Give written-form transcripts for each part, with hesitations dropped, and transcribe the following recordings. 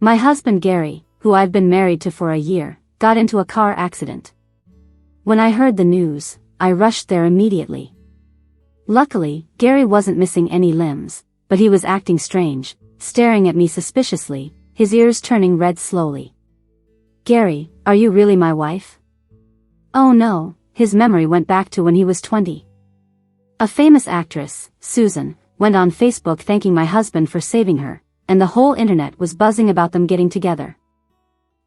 My husband Gary, who I've been married to for a year, got into a car accident. When I heard the news, I rushed there immediately. Luckily, Gary wasn't missing any limbs, but he was acting strange, staring at me suspiciously, his ears turning red slowly. "Gary, are you really my wife?" Oh no, his memory went back to when he was 20. A famous actress, Susan, went on Facebook thanking my husband for saving her, and the whole internet was buzzing about them getting together.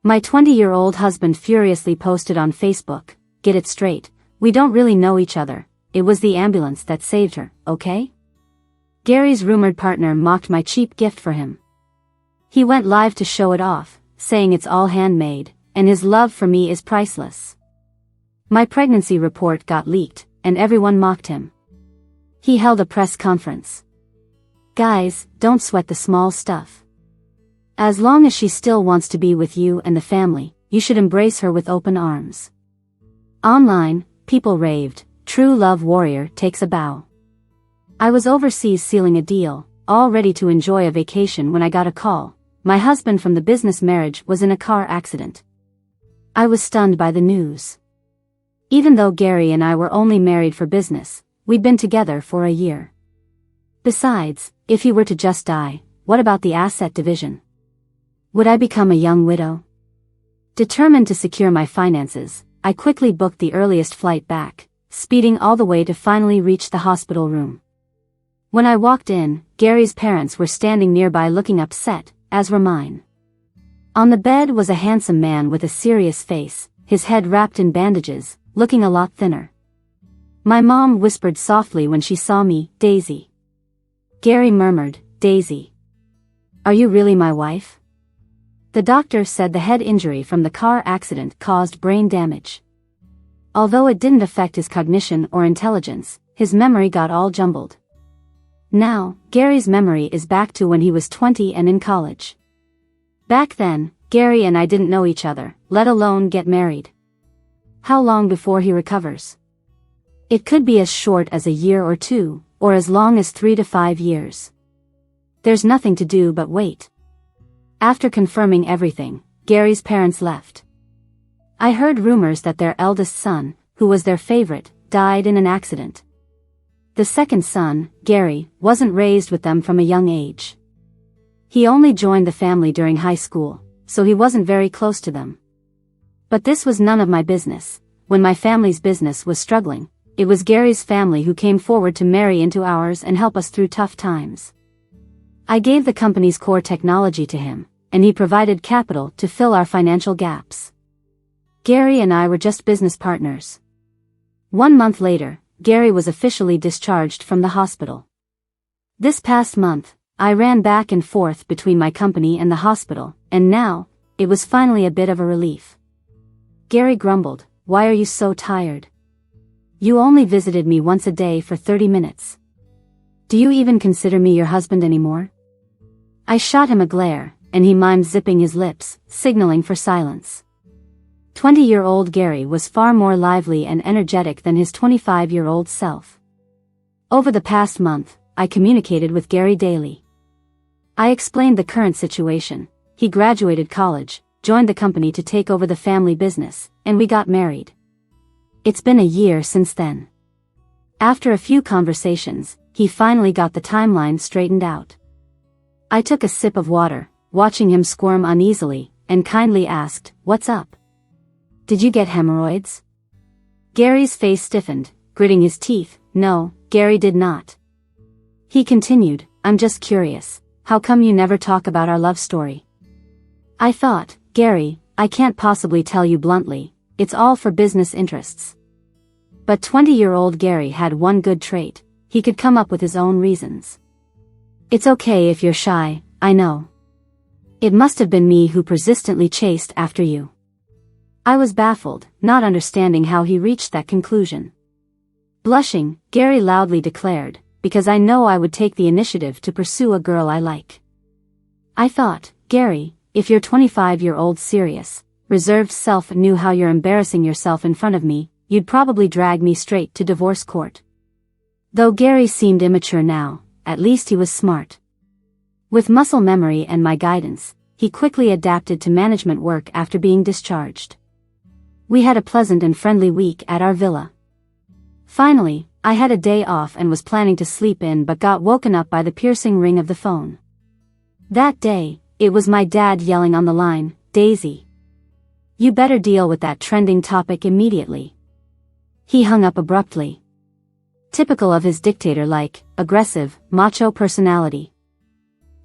My 20-year-old husband furiously posted on Facebook, "Get it straight, we don't really know each other, it was the ambulance that saved her, okay?" Gary's rumored partner mocked my cheap gift for him. He went live to show it off, saying it's all handmade, and his love for me is priceless. My pregnancy report got leaked, and everyone mocked him. He held a press conference. "Guys, don't sweat the small stuff. As long as she still wants to be with you and the family, you should embrace her with open arms." Online, people raved, "True love warrior takes a bow." I was overseas sealing a deal, all ready to enjoy a vacation when I got a call. My husband from the business marriage was in a car accident. I was stunned by the news. Even though Gary and I were only married for business, we'd been together for a year. Besides, if he were to just die, what about the asset division? Would I become a young widow? Determined to secure my finances, I quickly booked the earliest flight back, speeding all the way to finally reach the hospital room. When I walked in, Gary's parents were standing nearby looking upset, as were mine. On the bed was a handsome man with a serious face, his head wrapped in bandages, looking a lot thinner. My mom whispered softly when she saw me, "Daisy." Gary murmured, "Daisy. Are you really my wife?" The doctor said the head injury from the car accident caused brain damage. Although it didn't affect his cognition or intelligence, his memory got all jumbled. Now, Gary's memory is back to when he was 20 and in college. Back then, Gary and I didn't know each other, let alone get married. How long before he recovers? It could be as short as a year or two, or as long as 3 to 5 years. There's nothing to do but wait. After confirming everything, Gary's parents left. I heard rumors that their eldest son, who was their favorite, died in an accident. The second son, Gary, wasn't raised with them from a young age. He only joined the family during high school, so he wasn't very close to them. But this was none of my business. When my family's business was struggling, it was Gary's family who came forward to marry into ours and help us through tough times. I gave the company's core technology to him, and he provided capital to fill our financial gaps. Gary and I were just business partners. 1 month later, Gary was officially discharged from the hospital. This past month, I ran back and forth between my company and the hospital, and now, it was finally a bit of a relief. Gary grumbled, "Why are you so tired? You only visited me once a day for 30 minutes. Do you even consider me your husband anymore?" I shot him a glare, and he mimed zipping his lips, signaling for silence. 20-year-old Gary was far more lively and energetic than his 25-year-old self. Over the past month, I communicated with Gary daily. I explained the current situation. He graduated college, joined the company to take over the family business, and we got married. It's been a year since then. After a few conversations, he finally got the timeline straightened out. I took a sip of water, watching him squirm uneasily, and kindly asked, "What's up? Did you get hemorrhoids?" Gary's face stiffened, gritting his teeth. No, Gary did not. He continued, "I'm just curious, how come you never talk about our love story?" I thought, "Gary, I can't possibly tell you bluntly, it's all for business interests." But 20-year-old Gary had one good trait: he could come up with his own reasons. "It's okay if you're shy, I know. It must have been me who persistently chased after you." I was baffled, not understanding how he reached that conclusion. Blushing, Gary loudly declared, "Because I know I would take the initiative to pursue a girl I like." I thought, "Gary, if your 25-year-old serious, reserved self knew how you're embarrassing yourself in front of me, you'd probably drag me straight to divorce court." Though Gary seemed immature now, at least he was smart. With muscle memory and my guidance, he quickly adapted to management work after being discharged. We had a pleasant and friendly week at our villa. Finally, I had a day off and was planning to sleep in but got woken up by the piercing ring of the phone. That day, it was my dad yelling on the line, "Daisy, you better deal with that trending topic immediately." He hung up abruptly. Typical of his dictator-like, aggressive, macho personality.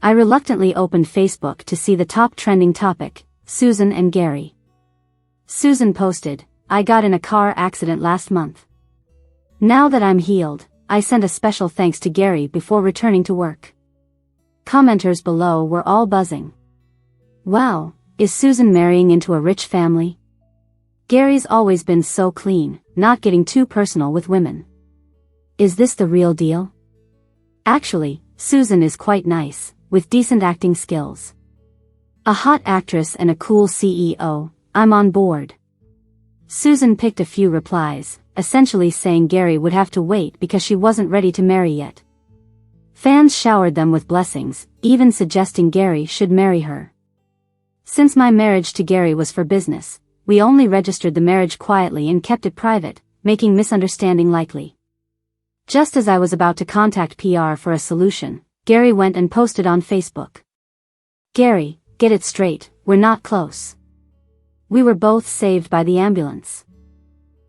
I reluctantly opened Facebook to see the top trending topic, Susan and Gary. Susan posted, "I got in a car accident last month. Now that I'm healed, I sent a special thanks to Gary before returning to work." Commenters below were all buzzing. Wow, is Susan marrying into a rich family? Gary's always been so clean, not getting too personal with women. Is this the real deal? Actually, Susan is quite nice, with decent acting skills. A hot actress and a cool CEO, I'm on board. Susan picked a few replies, essentially saying Gary would have to wait because she wasn't ready to marry yet. Fans showered them with blessings, even suggesting Gary should marry her. Since my marriage to Gary was for business, we only registered the marriage quietly and kept it private, making misunderstanding likely. Just as I was about to contact PR for a solution, Gary went and posted on Facebook. "Gary, get it straight, we're not close. We were both saved by the ambulance.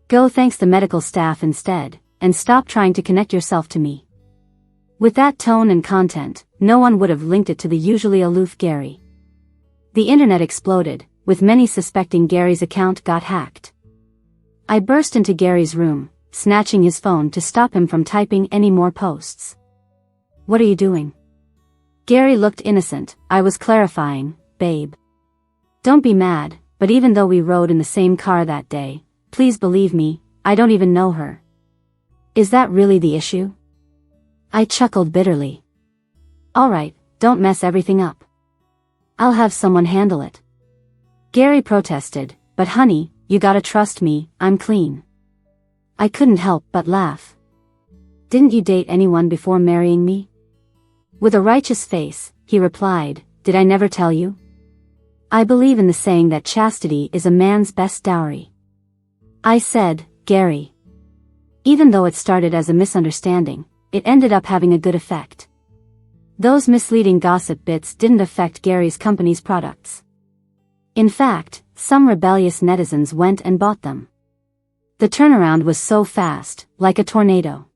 Go thanks the medical staff instead, and stop trying to connect yourself to me." With that tone and content, no one would have linked it to the usually aloof Gary. The internet exploded, with many suspecting Gary's account got hacked. I burst into Gary's room, snatching his phone to stop him from typing any more posts. "What are you doing?" Gary looked innocent. I was clarifying, "Babe, don't be mad, but even though we rode in the same car that day, please believe me, I don't even know her." "Is that really the issue?" I chuckled bitterly. "Alright, don't mess everything up. I'll have someone handle it." Gary protested, "But honey, you gotta trust me, I'm clean." I couldn't help but laugh. "Didn't you date anyone before marrying me?" With a righteous face, he replied, "Did I never tell you? I believe in the saying that chastity is a man's best dowry." I said, "Gary." Even though it started as a misunderstanding, it ended up having a good effect. Those misleading gossip bits didn't affect Gary's company's products. In fact, some rebellious netizens went and bought them. The turnaround was so fast, like a tornado.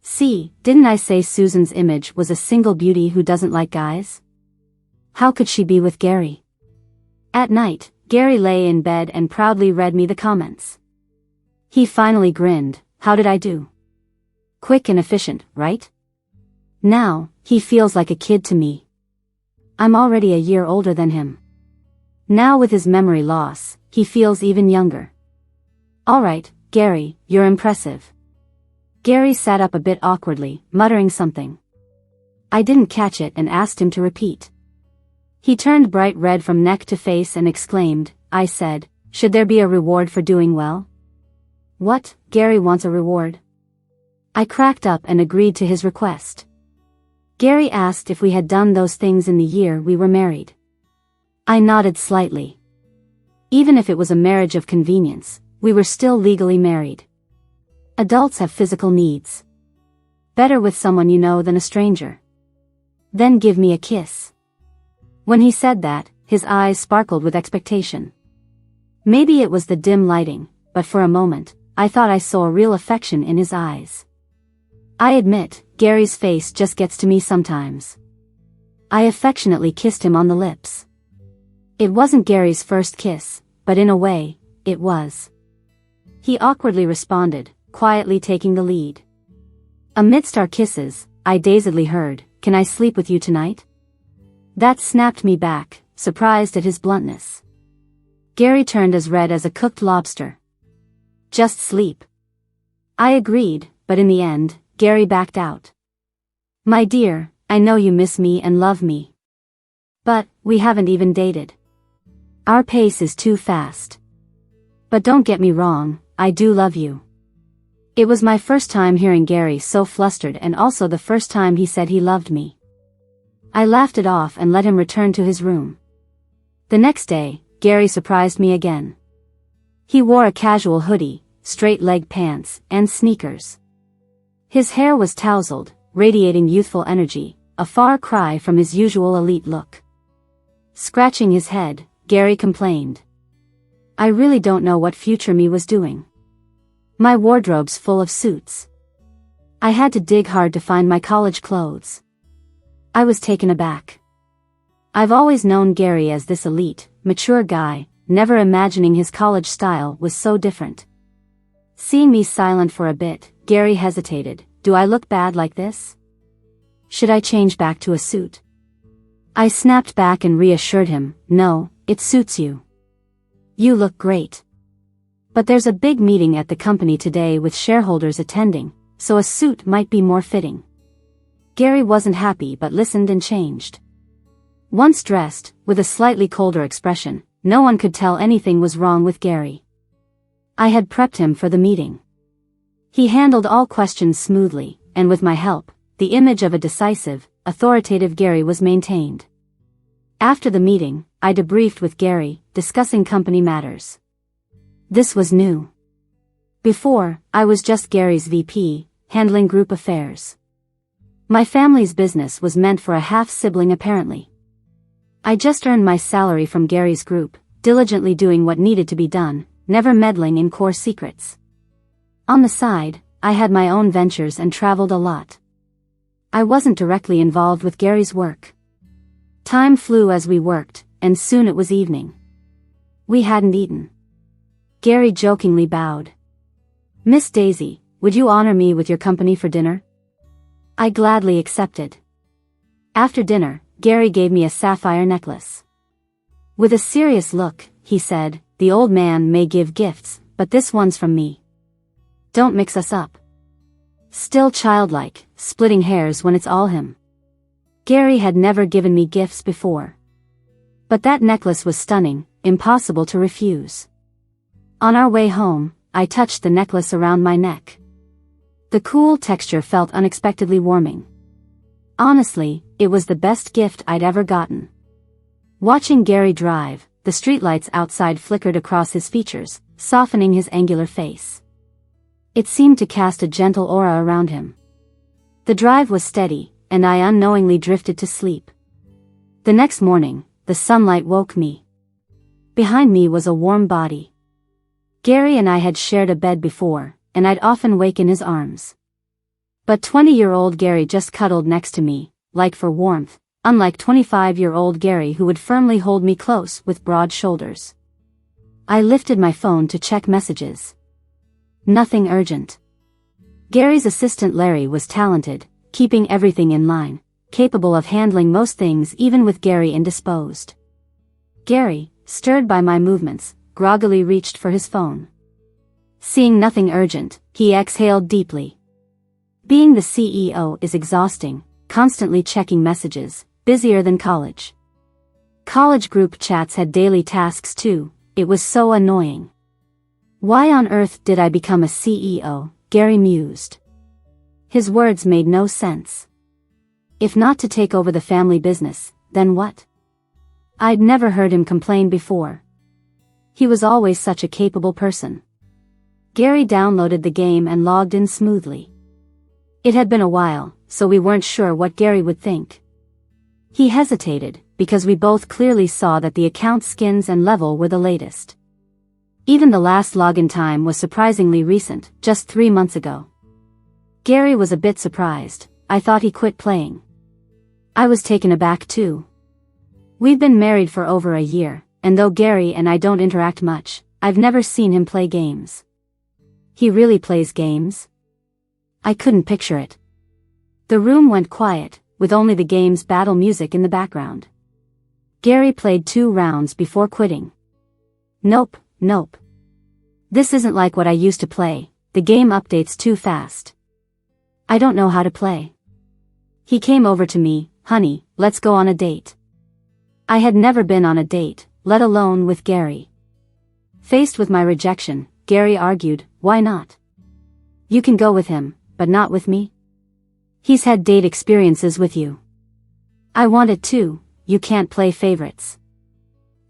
See, didn't I say Susan's image was a single beauty who doesn't like guys? How could she be with Gary? At night, Gary lay in bed and proudly read me the comments. He finally grinned. How did I do? Quick and efficient, right? Now, he feels like a kid to me. I'm already a year older than him. Now with his memory loss, he feels even younger. Alright, Gary, you're impressive. Gary sat up a bit awkwardly, muttering something. I didn't catch it and asked him to repeat. He turned bright red from neck to face and exclaimed, I said, should there be a reward for doing well? What, Gary wants a reward? I cracked up and agreed to his request. Gary asked if we had done those things in the year we were married. I nodded slightly. Even if it was a marriage of convenience, we were still legally married. Adults have physical needs. Better with someone you know than a stranger. Then give me a kiss. When he said that, his eyes sparkled with expectation. Maybe it was the dim lighting, but for a moment, I thought I saw real affection in his eyes. I admit, Gary's face just gets to me sometimes. I affectionately kissed him on the lips. It wasn't Gary's first kiss, but in a way, it was. He awkwardly responded, quietly taking the lead. Amidst our kisses, I dazedly heard, "Can I sleep with you tonight?" That snapped me back, surprised at his bluntness. Gary turned as red as a cooked lobster. Just sleep. I agreed, but in the end, Gary backed out. My dear, I know you miss me and love me. But, we haven't even dated. Our pace is too fast. But don't get me wrong, I do love you. It was my first time hearing Gary so flustered and also the first time he said he loved me. I laughed it off and let him return to his room. The next day, Gary surprised me again. He wore a casual hoodie, straight-leg pants, and sneakers. His hair was tousled, radiating youthful energy, a far cry from his usual elite look. Scratching his head, Gary complained. I really don't know what future me was doing. My wardrobe's full of suits. I had to dig hard to find my college clothes. I was taken aback. I've always known Gary as this elite, mature guy, never imagining his college style was so different. Seeing me silent for a bit, Gary hesitated. Do I look bad like this? Should I change back to a suit? I snapped back and reassured him, no, it suits you. You look great. But there's a big meeting at the company today with shareholders attending, so a suit might be more fitting. Gary wasn't happy but listened and changed. Once dressed, with a slightly colder expression, no one could tell anything was wrong with Gary. I had prepped him for the meeting. He handled all questions smoothly, and with my help, the image of a decisive, authoritative Gary was maintained. After the meeting, I debriefed with Gary, discussing company matters. This was new. Before, I was just Gary's VP, handling group affairs. My family's business was meant for a half-sibling apparently. I just earned my salary from Gary's group, diligently doing what needed to be done, never meddling in core secrets. On the side, I had my own ventures and traveled a lot. I wasn't directly involved with Gary's work. Time flew as we worked, and soon it was evening. We hadn't eaten. Gary jokingly bowed. Miss Daisy, would you honor me with your company for dinner? I gladly accepted. After dinner, Gary gave me a sapphire necklace. With a serious look, he said, the old man may give gifts, but this one's from me. Don't mix us up. Still childlike, splitting hairs when it's all him. Gary had never given me gifts before. But that necklace was stunning, impossible to refuse. On our way home, I touched the necklace around my neck. The cool texture felt unexpectedly warming. Honestly, it was the best gift I'd ever gotten. Watching Gary drive, the streetlights outside flickered across his features, softening his angular face. It seemed to cast a gentle aura around him. The drive was steady, and I unknowingly drifted to sleep. The next morning, the sunlight woke me. Behind me was a warm body. Gary and I had shared a bed before, and I'd often wake in his arms. But 20-year-old Gary just cuddled next to me, like for warmth, unlike 25-year-old Gary who would firmly hold me close with broad shoulders. I lifted my phone to check messages. Nothing urgent. Gary's assistant Larry was talented, keeping everything in line, capable of handling most things even with Gary indisposed. Gary, stirred by my movements, groggily reached for his phone. Seeing nothing urgent, he exhaled deeply. Being the CEO is exhausting, constantly checking messages, busier than college. College group chats had daily tasks too, it was so annoying. Why on earth did I become a CEO? Gary mused. His words made no sense. If not to take over the family business, then what? I'd never heard him complain before. He was always such a capable person. Gary downloaded the game and logged in smoothly. It had been a while, so we weren't sure what Gary would think. He hesitated, because we both clearly saw that the account skins and level were the latest. Even the last login time was surprisingly recent, just 3 months ago. Gary was a bit surprised. I thought he quit playing. I was taken aback too. We've been married for over a year, and though Gary and I don't interact much, I've never seen him play games. He really plays games? I couldn't picture it. The room went quiet, with only the game's battle music in the background. Gary played 2 rounds before quitting. Nope. This isn't like what I used to play, the game updates too fast. I don't know how to play. He came over to me, honey, let's go on a date. I had never been on a date, let alone with Gary. Faced with my rejection, Gary argued, why not? You can go with him, but not with me? He's had date experiences with you. I want it too, you can't play favorites.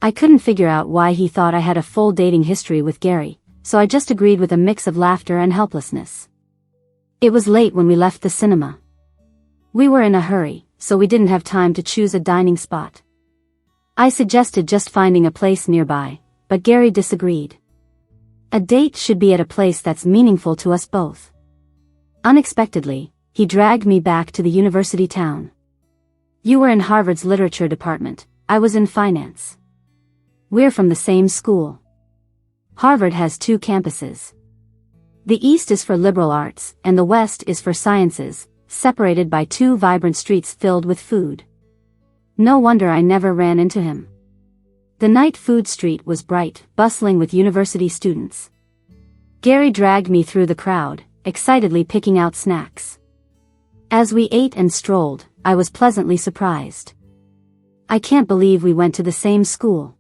I couldn't figure out why he thought I had a full dating history with Gary, so I just agreed with a mix of laughter and helplessness. It was late when we left the cinema. We were in a hurry, so we didn't have time to choose a dining spot. I suggested just finding a place nearby, but Gary disagreed. A date should be at a place that's meaningful to us both. Unexpectedly, he dragged me back to the university town. You were in Harvard's literature department, I was in finance. We're from the same school. Harvard has 2 campuses. The east is for liberal arts, and the west is for sciences, separated by 2 vibrant streets filled with food. No wonder I never ran into him. The night food street was bright, bustling with university students. Gary dragged me through the crowd, excitedly picking out snacks. As we ate and strolled, I was pleasantly surprised. I can't believe we went to the same school.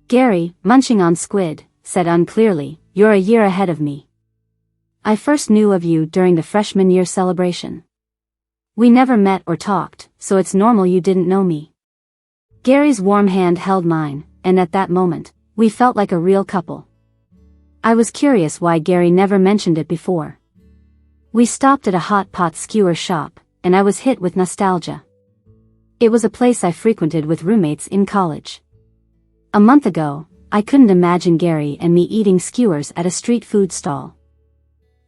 Gary, munching on squid, said unclearly, "You're a year ahead of me. I first knew of you during the freshman year celebration. We never met or talked, so it's normal you didn't know me." Gary's warm hand held mine, and at that moment, we felt like a real couple. I was curious why Gary never mentioned it before. We stopped at a hot pot skewer shop, and I was hit with nostalgia. It was a place I frequented with roommates in college. A month ago, I couldn't imagine Gary and me eating skewers at a street food stall.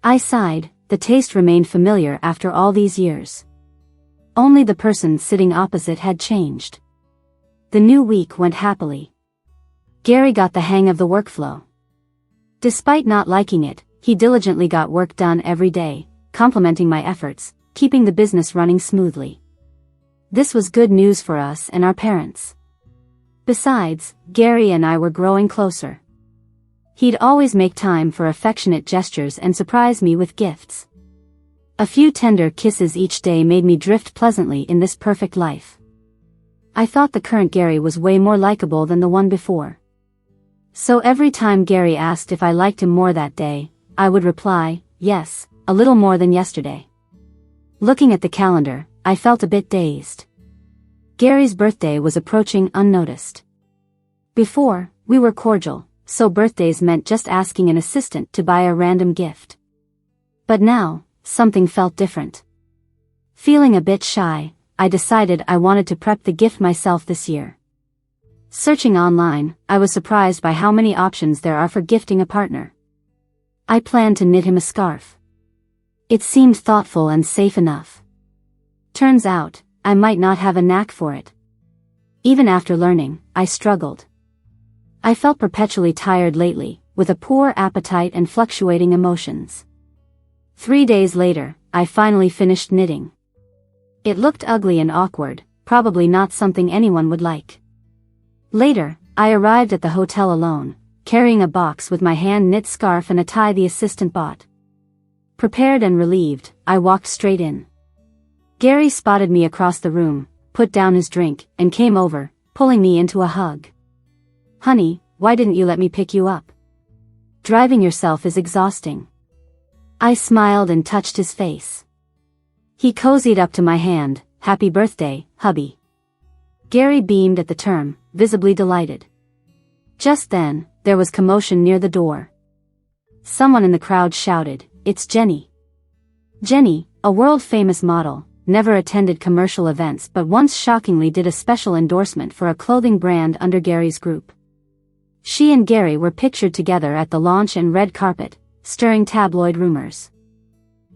I sighed, the taste remained familiar after all these years. Only the person sitting opposite had changed. The new week went happily. Gary got the hang of the workflow. Despite not liking it, he diligently got work done every day, complimenting my efforts, keeping the business running smoothly. This was good news for us and our parents. Besides, Gary and I were growing closer. He'd always make time for affectionate gestures and surprise me with gifts. A few tender kisses each day made me drift pleasantly in this perfect life. I thought the current Gary was way more likable than the one before. So every time Gary asked if I liked him more that day, I would reply, yes, a little more than yesterday. Looking at the calendar, I felt a bit dazed. Gary's birthday was approaching unnoticed. Before, we were cordial, so birthdays meant just asking an assistant to buy a random gift. But now, something felt different. Feeling a bit shy, I decided I wanted to prep the gift myself this year. Searching online, I was surprised by how many options there are for gifting a partner. I planned to knit him a scarf. It seemed thoughtful and safe enough. Turns out, I might not have a knack for it. Even after learning, I struggled. I felt perpetually tired lately, with a poor appetite and fluctuating emotions. 3 days later, I finally finished knitting. It looked ugly and awkward, probably not something anyone would like. Later, I arrived at the hotel alone, carrying a box with my hand-knit scarf and a tie the assistant bought. Prepared and relieved, I walked straight in. Gary spotted me across the room, put down his drink, and came over, pulling me into a hug. "Honey, why didn't you let me pick you up? Driving yourself is exhausting." I smiled and touched his face. He cozied up to my hand. "Happy birthday, hubby." Gary beamed at the term, visibly delighted. Just then, there was commotion near the door. Someone in the crowd shouted, "It's Jenny." Jenny, a world-famous model, never attended commercial events but once shockingly did a special endorsement for a clothing brand under Gary's group. She and Gary were pictured together at the launch and red carpet, stirring tabloid rumors.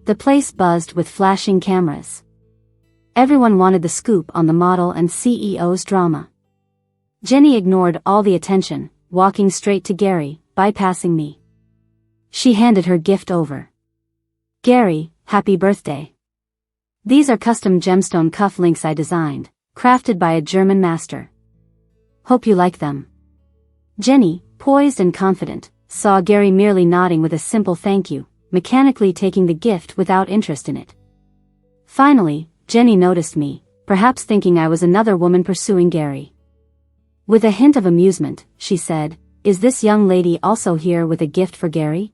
The place buzzed with flashing cameras. Everyone wanted the scoop on the model and CEO's drama. Jenny ignored all the attention, walking straight to Gary, bypassing me. She handed her gift over. "Gary, happy birthday. These are custom gemstone cuff links I designed, crafted by a German master. Hope you like them." Jenny, poised and confident, saw Gary merely nodding with a simple thank you, mechanically taking the gift without interest in it. Finally, Jenny noticed me, perhaps thinking I was another woman pursuing Gary. With a hint of amusement, she said, "Is this young lady also here with a gift for Gary?"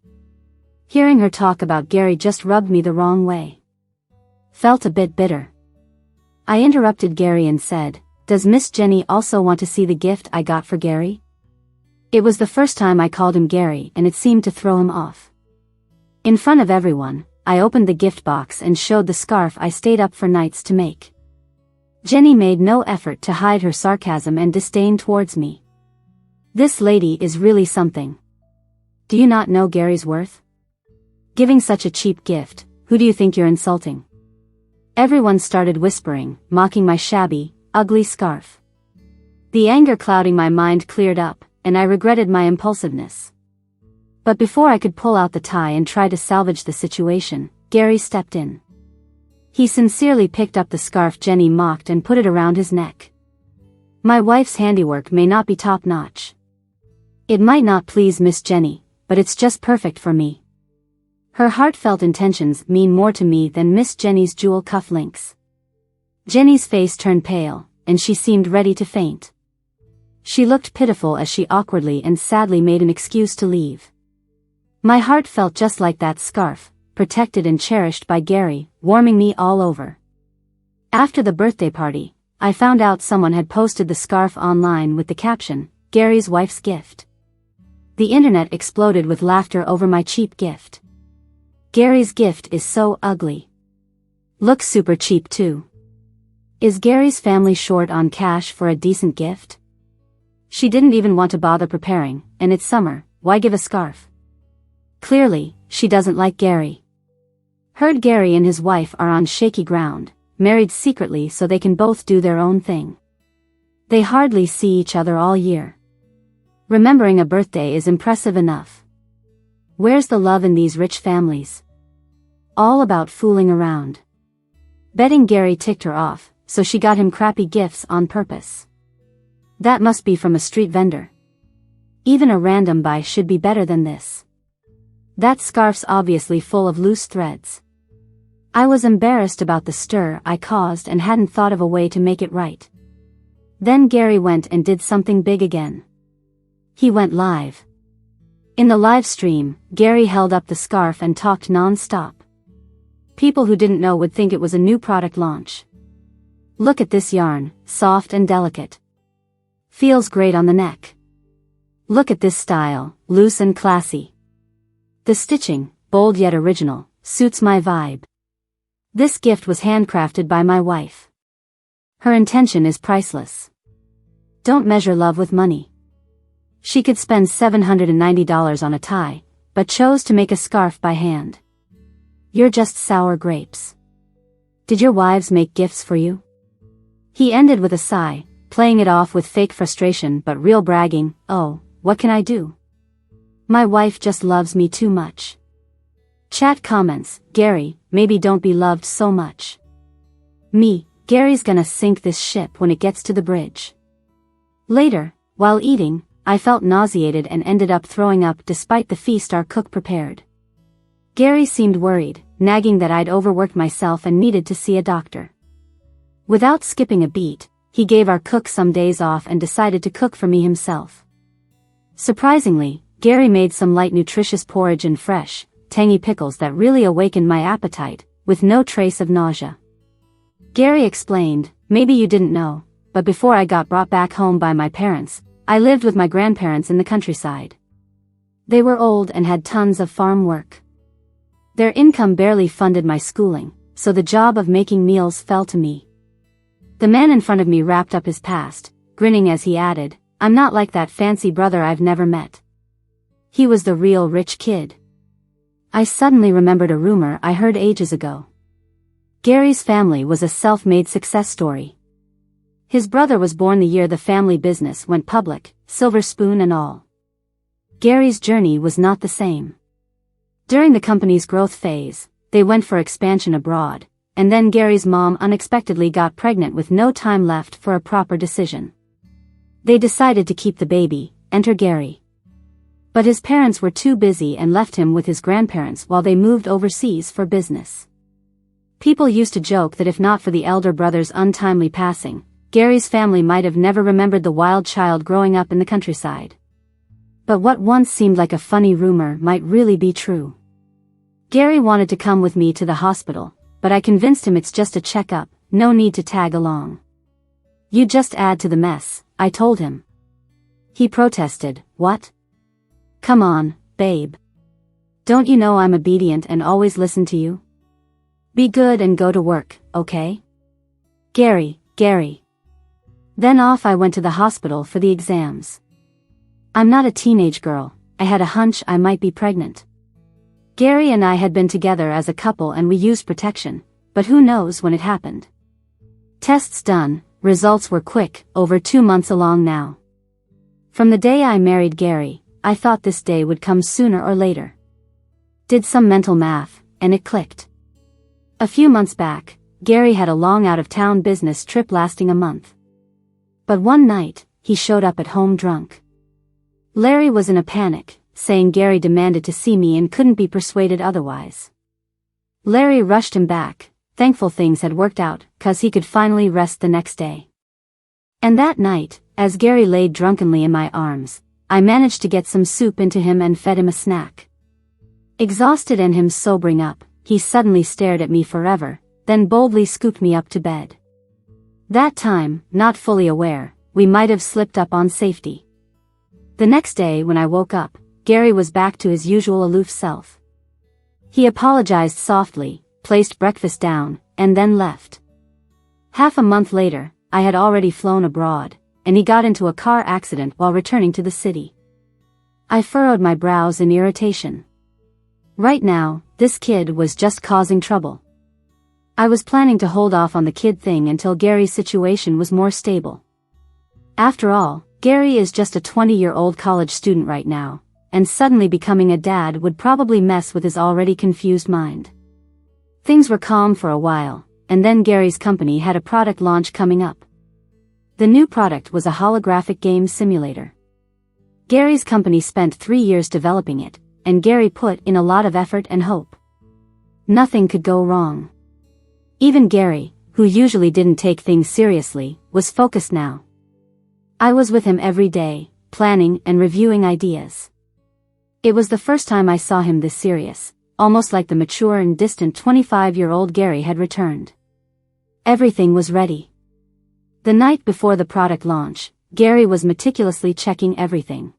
Hearing her talk about Gary just rubbed me the wrong way. Felt a bit bitter. I interrupted Gary and said, Does Miss Jenny also want to see the gift I got for Gary? It was the first time I called him Gary and it seemed to throw him off. In front of everyone, I opened the gift box and showed the scarf I stayed up for nights to make. Jenny made no effort to hide her sarcasm and disdain towards me. This lady is really something. Do you not know Gary's worth? Giving such a cheap gift, who do you think you're insulting? Everyone started whispering, mocking my shabby, ugly scarf. The anger clouding my mind cleared up, and I regretted my impulsiveness. But before I could pull out the tie and try to salvage the situation, Gary stepped in. He sincerely picked up the scarf Jenny mocked and put it around his neck. My wife's handiwork may not be top-notch. It might not please Miss Jenny, but it's just perfect for me. Her heartfelt intentions mean more to me than Miss Jenny's jewel cufflinks. Jenny's face turned pale, and she seemed ready to faint. She looked pitiful as she awkwardly and sadly made an excuse to leave. My heart felt just like that scarf, protected and cherished by Gary, warming me all over. After the birthday party, I found out someone had posted the scarf online with the caption, "Gary's wife's gift." The internet exploded with laughter over my cheap gift. Gary's gift is so ugly. Looks super cheap too. Is Gary's family short on cash for a decent gift? She didn't even want to bother preparing, and it's summer, why give a scarf? Clearly, she doesn't like Gary. Heard Gary and his wife are on shaky ground, married secretly so they can both do their own thing. They hardly see each other all year. Remembering a birthday is impressive enough. Where's the love in these rich families? All about fooling around. Betting Gary ticked her off, so she got him crappy gifts on purpose. That must be from a street vendor. Even a random buy should be better than this. That scarf's obviously full of loose threads. I was embarrassed about the stir I caused and hadn't thought of a way to make it right. Then Gary went and did something big again. He went live. In the live stream, Gary held up the scarf and talked non-stop. People who didn't know would think it was a new product launch. Look at this yarn, soft and delicate. Feels great on the neck. Look at this style, loose and classy. The stitching, bold yet original, suits my vibe. This gift was handcrafted by my wife. Her intention is priceless. Don't measure love with money. She could spend $790 on a tie, but chose to make a scarf by hand. You're just sour grapes. Did your wives make gifts for you? He ended with a sigh, playing it off with fake frustration but real bragging. Oh, what can I do? My wife just loves me too much. Chat comments, Gary, maybe don't be loved so much. Me, Gary's gonna sink this ship when it gets to the bridge. Later, while eating, I felt nauseated and ended up throwing up despite the feast our cook prepared. Gary seemed worried, nagging that I'd overworked myself and needed to see a doctor. Without skipping a beat, he gave our cook some days off and decided to cook for me himself. Surprisingly, Gary made some light nutritious porridge and fresh, tangy pickles that really awakened my appetite, with no trace of nausea. Gary explained, maybe you didn't know, but before I got brought back home by my parents, I lived with my grandparents in the countryside. They were old and had tons of farm work. Their income barely funded my schooling, so the job of making meals fell to me. The man in front of me wrapped up his past, grinning as he added, I'm not like that fancy brother I've never met. He was the real rich kid. I suddenly remembered a rumor I heard ages ago. Gary's family was a self-made success story. His brother was born the year the family business went public, silver spoon and all. Gary's journey was not the same. During the company's growth phase, they went for expansion abroad, and then Gary's mom unexpectedly got pregnant with no time left for a proper decision. They decided to keep the baby, enter Gary. But his parents were too busy and left him with his grandparents while they moved overseas for business. People used to joke that if not for the elder brother's untimely passing, Gary's family might have never remembered the wild child growing up in the countryside. But what once seemed like a funny rumor might really be true. Gary wanted to come with me to the hospital, but I convinced him it's just a checkup, no need to tag along. You just add to the mess, I told him. He protested, what? Come on, babe. Don't you know I'm obedient and always listen to you? Be good and go to work, okay? Gary. Then off I went to the hospital for the exams. I'm not a teenage girl, I had a hunch I might be pregnant. Gary and I had been together as a couple and we used protection, but who knows when it happened. Tests done, results were quick, over 2 months along now. From the day I married Gary, I thought this day would come sooner or later. Did some mental math, and it clicked. A few months back, Gary had a long out-of-town business trip lasting a month. But one night, he showed up at home drunk. Larry was in a panic, saying Gary demanded to see me and couldn't be persuaded otherwise. Larry rushed him back, thankful things had worked out, 'cause he could finally rest the next day. And that night, as Gary laid drunkenly in my arms, I managed to get some soup into him and fed him a snack. Exhausted and him sobering up, he suddenly stared at me forever, then boldly scooped me up to bed. That time, not fully aware, we might have slipped up on safety. The next day when I woke up, Gary was back to his usual aloof self. He apologized softly, placed breakfast down, and then left. Half a month later, I had already flown abroad, and he got into a car accident while returning to the city. I furrowed my brows in irritation. Right now, this kid was just causing trouble. I was planning to hold off on the kid thing until Gary's situation was more stable. After all, Gary is just a 20-year-old college student right now, and suddenly becoming a dad would probably mess with his already confused mind. Things were calm for a while, and then Gary's company had a product launch coming up. The new product was a holographic game simulator. Gary's company spent 3 years developing it, and Gary put in a lot of effort and hope. Nothing could go wrong. Even Gary, who usually didn't take things seriously, was focused now. I was with him every day, planning and reviewing ideas. It was the first time I saw him this serious, almost like the mature and distant 25-year-old Gary had returned. Everything was ready. The night before the product launch, Gary was meticulously checking everything.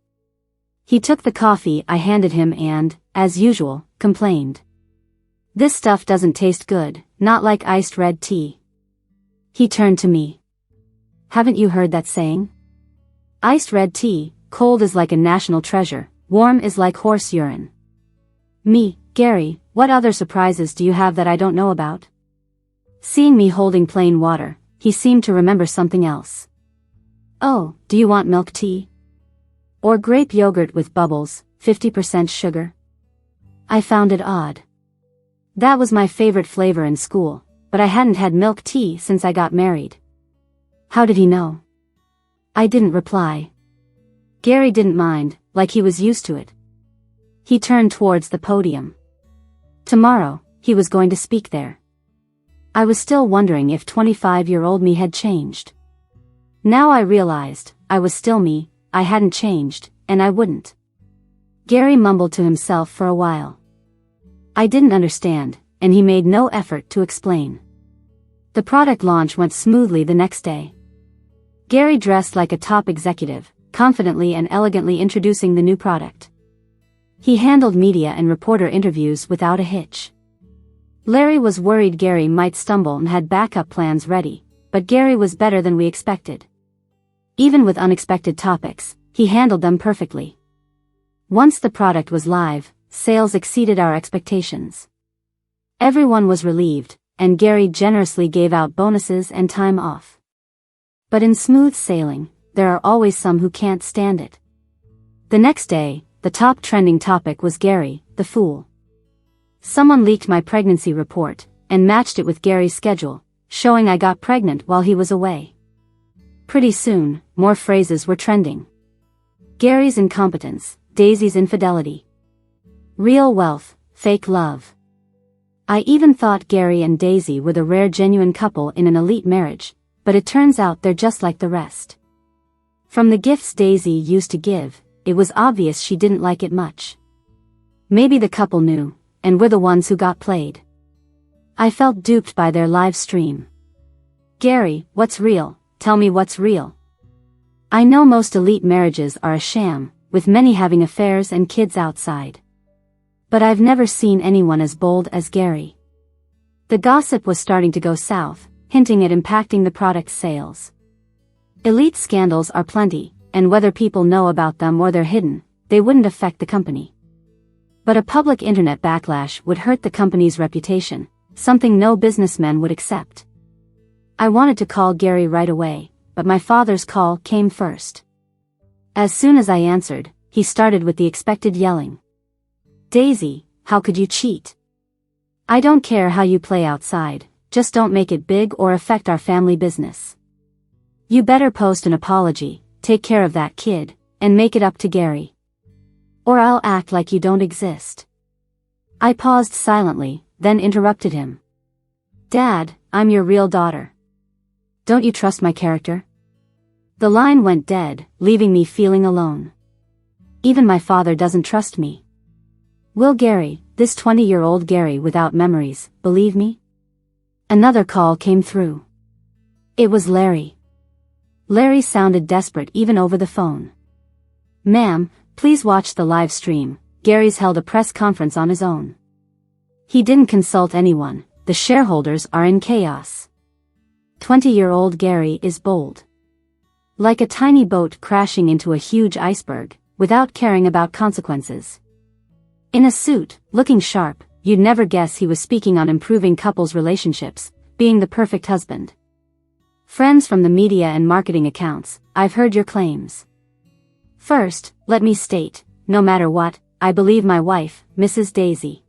He took the coffee I handed him and, as usual, complained. This stuff doesn't taste good, not like iced red tea. He turned to me. Haven't you heard that saying? Iced red tea, cold is like a national treasure, warm is like horse urine. Me, Gary, what other surprises do you have that I don't know about? Seeing me holding plain water, he seemed to remember something else. Oh, do you want milk tea? Or grape yogurt with bubbles, 50% sugar? I found it odd. That was my favorite flavor in school, but I hadn't had milk tea since I got married. How did he know? I didn't reply. Gary didn't mind, like he was used to it. He turned towards the podium. Tomorrow, he was going to speak there. I was still wondering if 25-year-old me had changed. Now I realized, I was still me, I hadn't changed, and I wouldn't. Gary mumbled to himself for a while. I didn't understand, and he made no effort to explain. The product launch went smoothly the next day. Gary dressed like a top executive, confidently and elegantly introducing the new product. He handled media and reporter interviews without a hitch. Larry was worried Gary might stumble and had backup plans ready, but Gary was better than we expected. Even with unexpected topics, he handled them perfectly. Once the product was live, sales exceeded our expectations. Everyone was relieved, and Gary generously gave out bonuses and time off. But in smooth sailing, there are always some who can't stand it. The next day, the top trending topic was Gary, the fool. Someone leaked my pregnancy report, and matched it with Gary's schedule, showing I got pregnant while he was away. Pretty soon, more phrases were trending. Gary's incompetence, Daisy's infidelity. Real wealth, fake love. I even thought Gary and Daisy were the rare genuine couple in an elite marriage, but it turns out they're just like the rest. From the gifts Daisy used to give, it was obvious she didn't like it much. Maybe the couple knew, and we're the ones who got played. I felt duped by their live stream. Gary, what's real? tell me what's real. I know most elite marriages are a sham, with many having affairs and kids outside. But I've never seen anyone as bold as Gary. The gossip was starting to go south, hinting at impacting the product's sales. Elite scandals are plenty, and whether people know about them or they're hidden, they wouldn't affect the company. But a public internet backlash would hurt the company's reputation, something no businessman would accept. I wanted to call Gary right away, but my father's call came first. As soon as I answered, he started with the expected yelling. "Daisy, how could you cheat? I don't care how you play outside, just don't make it big or affect our family business. You better post an apology, take care of that kid, and make it up to Gary. Or I'll act like you don't exist." I paused silently, then interrupted him. "Dad, I'm your real daughter. Don't you trust my character?" The line went dead, leaving me feeling alone. Even my father doesn't trust me. Will Gary, this 20-year-old Gary without memories, believe me? Another call came through. It was Larry. Larry sounded desperate even over the phone. "Ma'am, please watch the live stream. Gary's held a press conference on his own. He didn't consult anyone, the shareholders are in chaos. 20-year-old Gary is bold. Like a tiny boat crashing into a huge iceberg, without caring about consequences. In a suit, looking sharp, you'd never guess he was speaking on improving couples' relationships, being the perfect husband. Friends from the media and marketing accounts, I've heard your claims. First, let me state, no matter what, I believe my wife, Mrs. Daisy.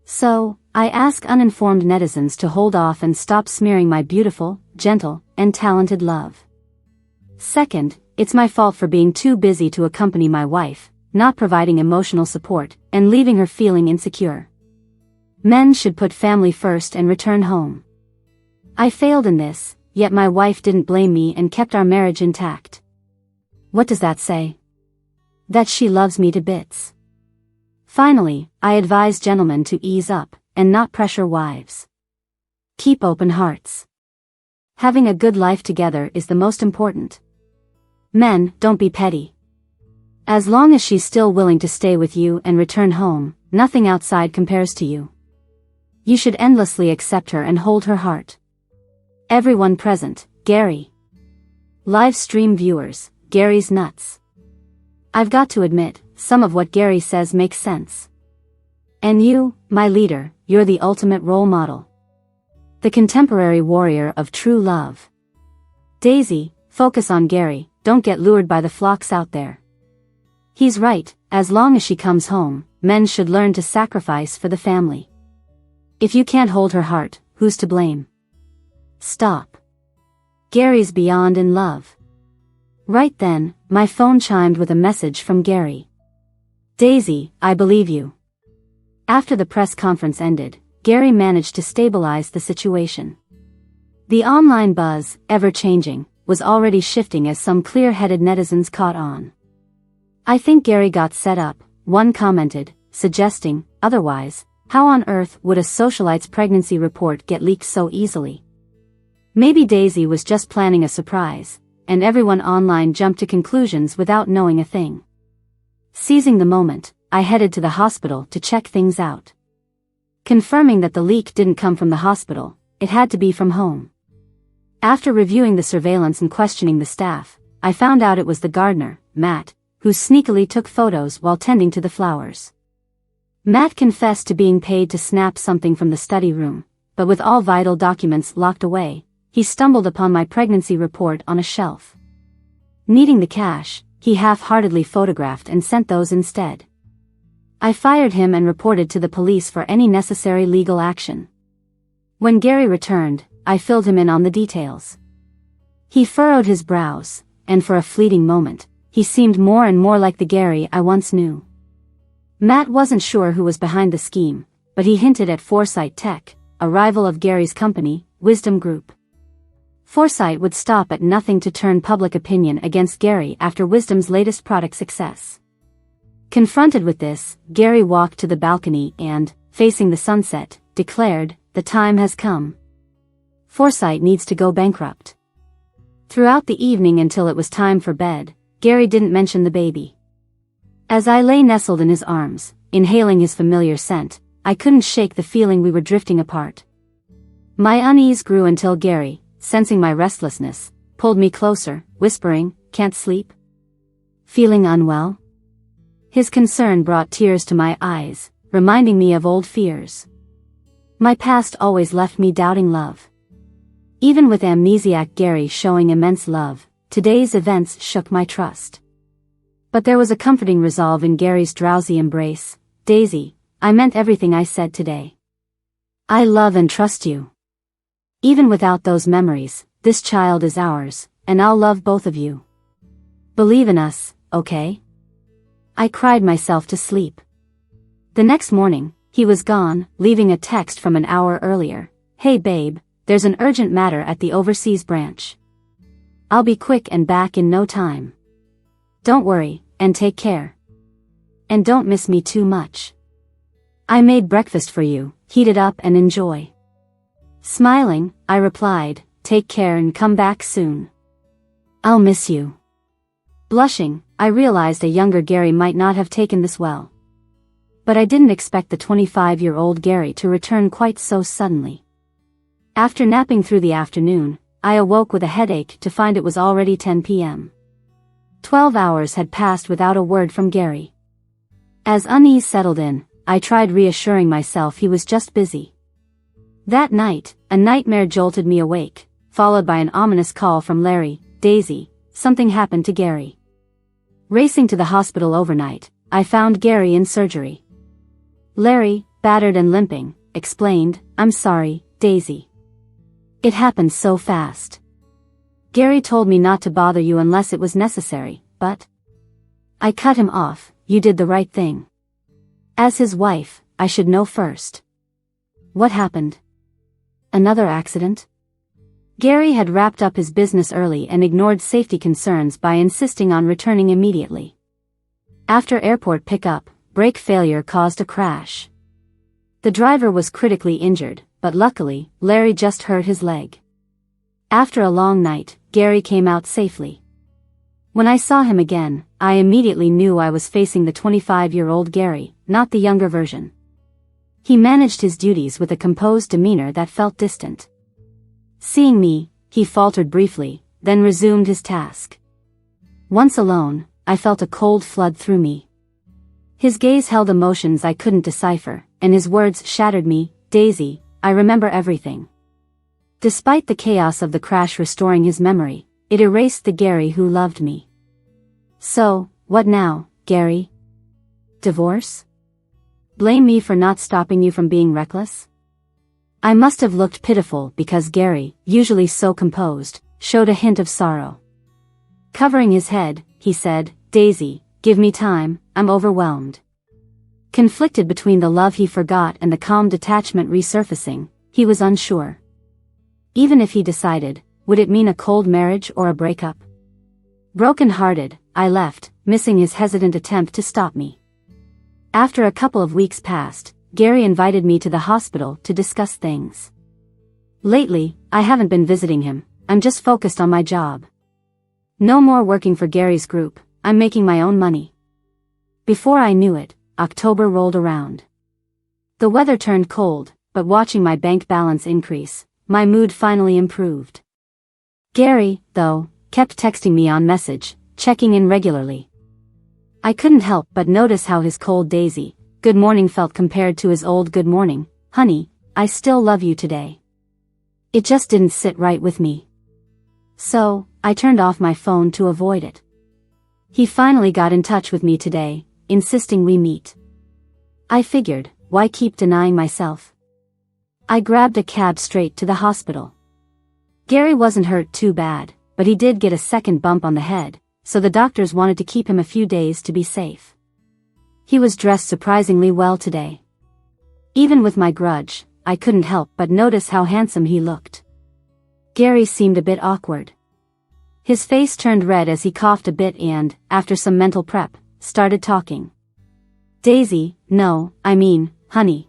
So, I ask uninformed netizens to hold off and stop smearing my beautiful, gentle, and talented love. Second, it's my fault for being too busy to accompany my wife, not providing emotional support, and leaving her feeling insecure. Men should put family first and return home. I failed in this, yet my wife didn't blame me and kept our marriage intact. What does that say? That she loves me to bits. Finally, I advise gentlemen to ease up, and not pressure wives. Keep open hearts. Having a good life together is the most important. Men, don't be petty. As long as she's still willing to stay with you and return home, nothing outside compares to you. You should endlessly accept her and hold her heart. Everyone present, Gary. Live stream viewers, Gary's nuts. I've got to admit, some of what Gary says makes sense. And you, my leader, you're the ultimate role model. The contemporary warrior of true love. Daisy, focus on Gary, don't get lured by the flocks out there. He's right, as long as she comes home, men should learn to sacrifice for the family. If you can't hold her heart, who's to blame? Stop. Gary's beyond in love. Right then, my phone chimed with a message from Gary. Daisy, I believe you. After the press conference ended, Gary managed to stabilize the situation. The online buzz, ever-changing, was already shifting as some clear-headed netizens caught on. I think Gary got set up, one commented, suggesting, otherwise, how on earth would a socialite's pregnancy report get leaked so easily? Maybe Daisy was just planning a surprise, and everyone online jumped to conclusions without knowing a thing. Seizing the moment, I headed to the hospital to check things out. Confirming that the leak didn't come from the hospital, it had to be from home. After reviewing the surveillance and questioning the staff, I found out it was the gardener, Matt, who sneakily took photos while tending to the flowers. Matt confessed to being paid to snap something from the study room, but with all vital documents locked away, he stumbled upon my pregnancy report on a shelf. Needing the cash, he half-heartedly photographed and sent those instead. I fired him and reported to the police for any necessary legal action. When Gary returned, I filled him in on the details. He furrowed his brows, and for a fleeting moment, he seemed more and more like the Gary I once knew. Matt wasn't sure who was behind the scheme, but he hinted at Foresight Tech, a rival of Gary's company, Wisdom Group. Foresight would stop at nothing to turn public opinion against Gary after Wisdom's latest product success. Confronted with this, Gary walked to the balcony and, facing the sunset, declared, "The time has come. Foresight needs to go bankrupt." Throughout the evening until it was time for bed, Gary didn't mention the baby. As I lay nestled in his arms, inhaling his familiar scent, I couldn't shake the feeling we were drifting apart. My unease grew until Gary, sensing my restlessness, pulled me closer, whispering, "Can't sleep? Feeling unwell?" His concern brought tears to my eyes, reminding me of old fears. My past always left me doubting love. Even with amnesiac Gary showing immense love, today's events shook my trust. But there was a comforting resolve in Gary's drowsy embrace. "Daisy, I meant everything I said today. I love and trust you. Even without those memories, this child is ours, and I'll love both of you. Believe in us, okay?" I cried myself to sleep. The next morning, he was gone, leaving a text from an hour earlier. "Hey babe, there's an urgent matter at the overseas branch. I'll be quick and back in no time. Don't worry, and take care. And don't miss me too much. I made breakfast for you, heat it up and enjoy." Smiling, I replied, "Take care and come back soon. I'll miss you." Blushing, I realized a younger Gary might not have taken this well. But I didn't expect the 25-year-old Gary to return quite so suddenly. After napping through the afternoon, I awoke with a headache to find it was already 10 p.m. 12 hours had passed without a word from Gary. As unease settled in, I tried reassuring myself he was just busy. That night, a nightmare jolted me awake, followed by an ominous call from Larry. "Daisy, something happened to Gary." Racing to the hospital overnight, I found Gary in surgery. Larry, battered and limping, explained, "I'm sorry, Daisy. It happened so fast. Gary told me not to bother you unless it was necessary, but I cut him off. You did the right thing. As his wife, I should know first." "What happened? Another accident?" Gary had wrapped up his business early and ignored safety concerns by insisting on returning immediately. After airport pickup, brake failure caused a crash. The driver was critically injured, but luckily, Larry just hurt his leg. After a long night, Gary came out safely. When I saw him again, I immediately knew I was facing the 25-year-old Gary, not the younger version. He managed his duties with a composed demeanor that felt distant. Seeing me, he faltered briefly, then resumed his task. Once alone, I felt a cold flood through me. His gaze held emotions I couldn't decipher, and his words shattered me. "Daisy, I remember everything." Despite the chaos of the crash restoring his memory, it erased the Gary who loved me. "So, what now, Gary? Divorce? Blame me for not stopping you from being reckless?" I must have looked pitiful because Gary, usually so composed, showed a hint of sorrow. Covering his head, he said, "Daisy, give me time, I'm overwhelmed." Conflicted between the love he forgot and the calm detachment resurfacing, he was unsure. Even if he decided, would it mean a cold marriage or a breakup? Broken-hearted, I left, missing his hesitant attempt to stop me. After a couple of weeks passed, Gary invited me to the hospital to discuss things. Lately, I haven't been visiting him, I'm just focused on my job. No more working for Gary's group, I'm making my own money. Before I knew it, October rolled around. The weather turned cold, but watching my bank balance increase, my mood finally improved. Gary, though, kept texting me on message, checking in regularly. I couldn't help but notice how his cold Daisy, good morning felt compared to his old good morning, honey, I still love you today. It just didn't sit right with me. So, I turned off my phone to avoid it. He finally got in touch with me today, insisting we meet. I figured, why keep denying myself? I grabbed a cab straight to the hospital. Gary wasn't hurt too bad, but he did get a second bump on the head, so the doctors wanted to keep him a few days to be safe. He was dressed surprisingly well today. Even with my grudge, I couldn't help but notice how handsome he looked. Gary seemed a bit awkward. His face turned red as he coughed a bit and, after some mental prep, started talking. Daisy, no, I mean, honey.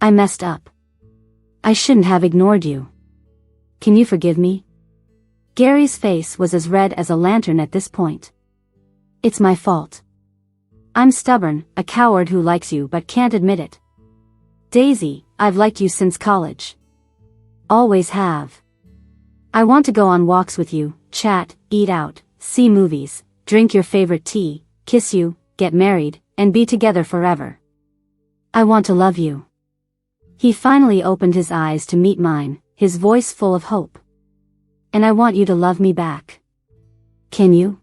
I messed up. I shouldn't have ignored you. Can you forgive me? Gary's face was as red as a lantern at this point. It's my fault. I'm stubborn, a coward who likes you but can't admit it. Daisy, I've liked you since college. Always have. I want to go on walks with you, chat, eat out, see movies, drink your favorite tea, kiss you, get married, and be together forever. I want to love you. He finally opened his eyes to meet mine, his voice full of hope. And I want you to love me back. Can you?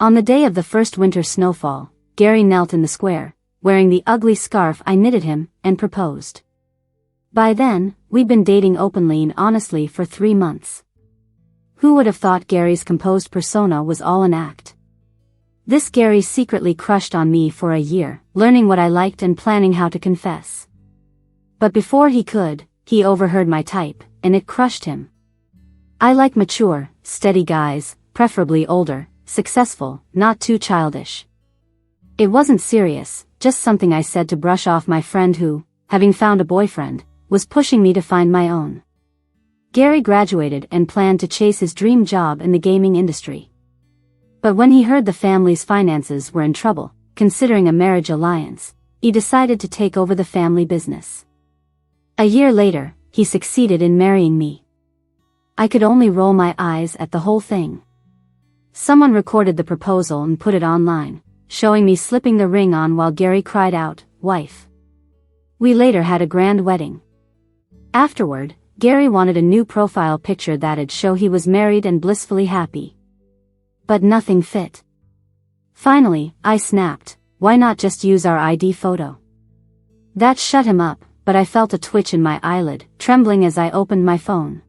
On the day of the first winter snowfall, Gary knelt in the square, wearing the ugly scarf I knitted him, and proposed. By then, we'd been dating openly and honestly for 3 months. Who would have thought Gary's composed persona was all an act? This Gary secretly crushed on me for a year, learning what I liked and planning how to confess. But before he could, he overheard my type, and it crushed him. I like mature, steady guys, preferably older, successful, not too childish. It wasn't serious, just something I said to brush off my friend who, having found a boyfriend, was pushing me to find my own. Gary graduated and planned to chase his dream job in the gaming industry. But when he heard the family's finances were in trouble, considering a marriage alliance, he decided to take over the family business. A year later, he succeeded in marrying me. I could only roll my eyes at the whole thing. Someone recorded the proposal and put it online, showing me slipping the ring on while Gary cried out, "Wife." We later had a grand wedding. Afterward, Gary wanted a new profile picture that'd show he was married and blissfully happy. But nothing fit. Finally, I snapped, why not just use our ID photo? That shut him up, but I felt a twitch in my eyelid, trembling as I opened my phone.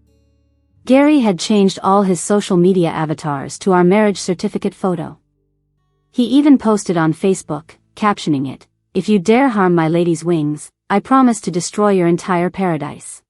Gary had changed all his social media avatars to our marriage certificate photo. He even posted on Facebook, captioning it, "If you dare harm my lady's wings, I promise to destroy your entire paradise."